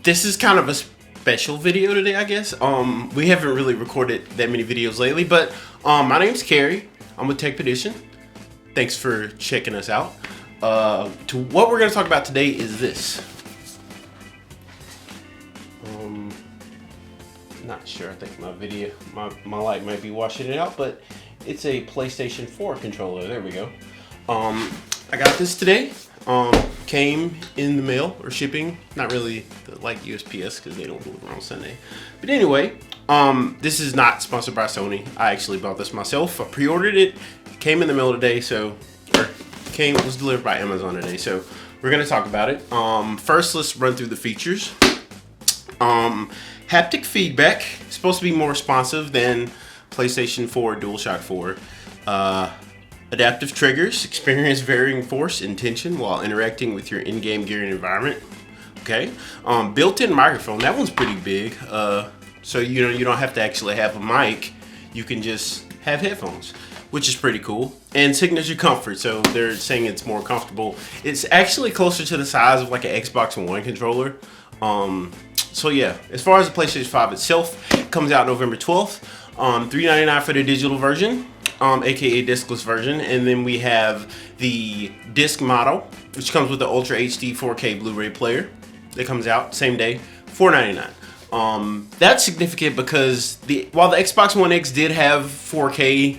This is kind of a special video today, I guess. We haven't really recorded that many videos lately, but my name's Carrie. I'm with Techpedition. Thanks for checking us out. What we're going to talk about today is this. Not sure. I think my light might be washing it out, but it's a PlayStation 4 controller. There we go. I got this today. Came in the mail or shipping. Not really like USPS because they don't deliver on Sunday. But anyway, this is not sponsored by Sony. I actually bought this myself. I pre-ordered it. Came in the mail today, was delivered by Amazon today. So we're gonna talk about it. First, let's run through the features. Haptic feedback. It's supposed to be more responsive than PlayStation 4 DualShock 4. Adaptive triggers. Experience varying force and tension while interacting with your in-game gear and environment. Okay. Built-in microphone. That one's pretty big. So you don't have to actually have a mic. You can just have headphones, which is pretty cool. And signature comfort. So they're saying it's more comfortable. It's actually closer to the size of like an Xbox One controller. So yeah, as far as the PlayStation 5 itself, it comes out November 12th. $399 for the digital version, aka discless version, and then we have the disc model, which comes with the Ultra HD 4K Blu-ray player. That comes out same day, $499. That's significant because while the Xbox One X did have 4K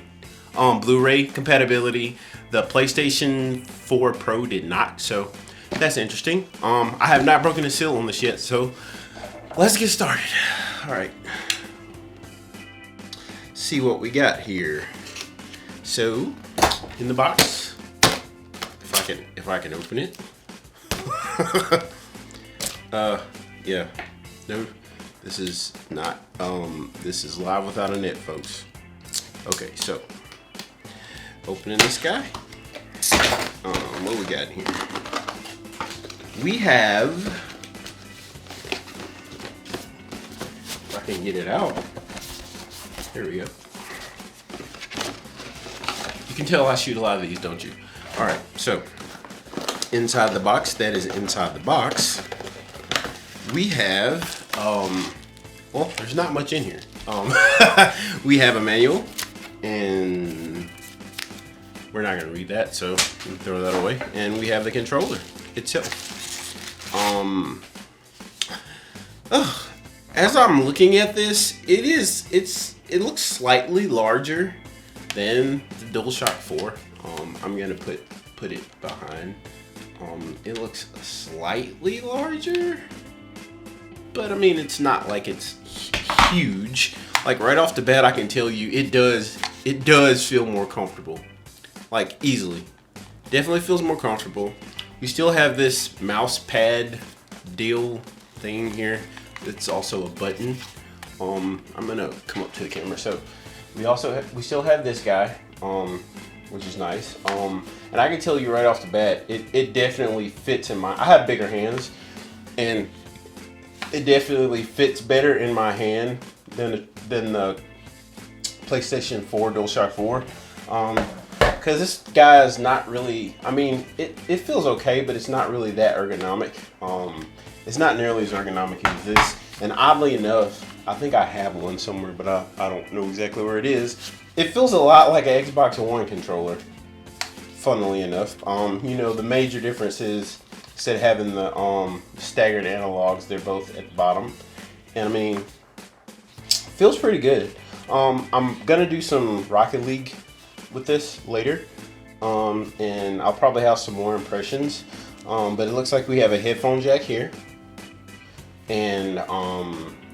Blu-ray compatibility, the PlayStation 4 Pro did not. So that's interesting. I have not broken the seal on this yet, so let's get started. All right. See what we got here. So, in the box, if I can open it. Yeah. No, this is not. This is live without a net, folks. Okay, so opening this guy. What we got here? We have. If I can get it out. There we go. You can tell I shoot a lot of these, don't you? All right, so inside the box, that is inside the box, we have, well, there's not much in here. We have a manual, and we're not gonna read that, so we'll throw that away. And we have the controller itself. As I'm looking at this, it looks slightly larger than the DualShock 4. I'm gonna put it behind. It looks slightly larger, but I mean it's not like it's huge. Like right off the bat, I can tell you it does feel more comfortable. Like easily, definitely feels more comfortable. We still have this mouse pad deal thing here. It's also a button. I'm gonna come up to the camera. So we still have this guy, which is nice. And I can tell you right off the bat, it definitely fits in I have bigger hands, and it definitely fits better in my hand than the PlayStation 4 DualShock 4. Because this guy is not really. I mean, it feels okay, but it's not really that ergonomic. It's not nearly as ergonomic as this. And oddly enough, I think I have one somewhere, but I don't know exactly where it is. It feels a lot like an Xbox One controller, funnily enough. The major difference is instead of having the staggered analogs, they're both at the bottom. And I mean, feels pretty good. I'm gonna do some Rocket League with this later. And I'll probably have some more impressions. But it looks like we have a headphone jack here. And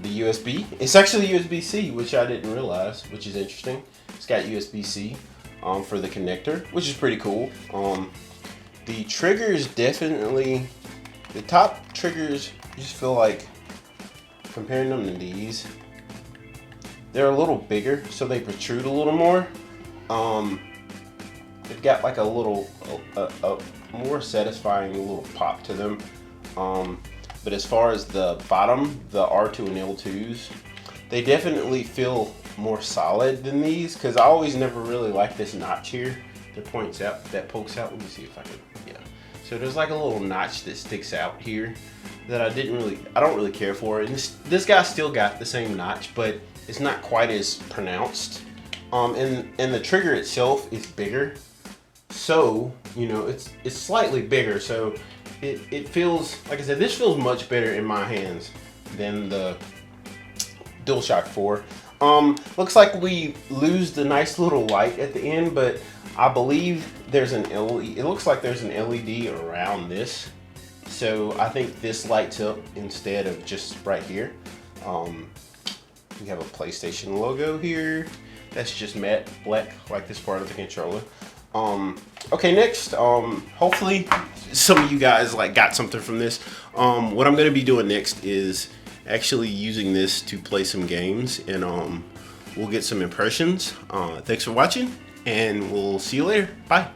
the USB. It's actually USB-C, which I didn't realize, which is interesting. It's got USB-C for the connector, which is pretty cool. The triggers definitely, the top triggers, you just feel like comparing them to these, they're a little bigger, so they protrude a little more. They've got like a more satisfying little pop to them. But as far as the bottom, the R2 and L2s, they definitely feel more solid than these, because I always never really liked this notch here that pokes out. Let me see if I can, yeah. So there's like a little notch that sticks out here that I don't really care for. And this guy still got the same notch, but it's not quite as pronounced. And the trigger itself is bigger. So, you know, it's slightly bigger. So it feels, like I said, this feels much better in my hands than the DualShock 4. Looks like we lose the nice little light at the end, but I believe there's an LED. It looks like there's an LED around this. So I think this lights up instead of just right here. We have a PlayStation logo here. That's just matte black, like this part of the controller. Okay, next, hopefully some of you guys like got something from this. What I'm gonna be doing next is actually using this to play some games, and we'll get some impressions. Thanks for watching, and we'll see you later. Bye.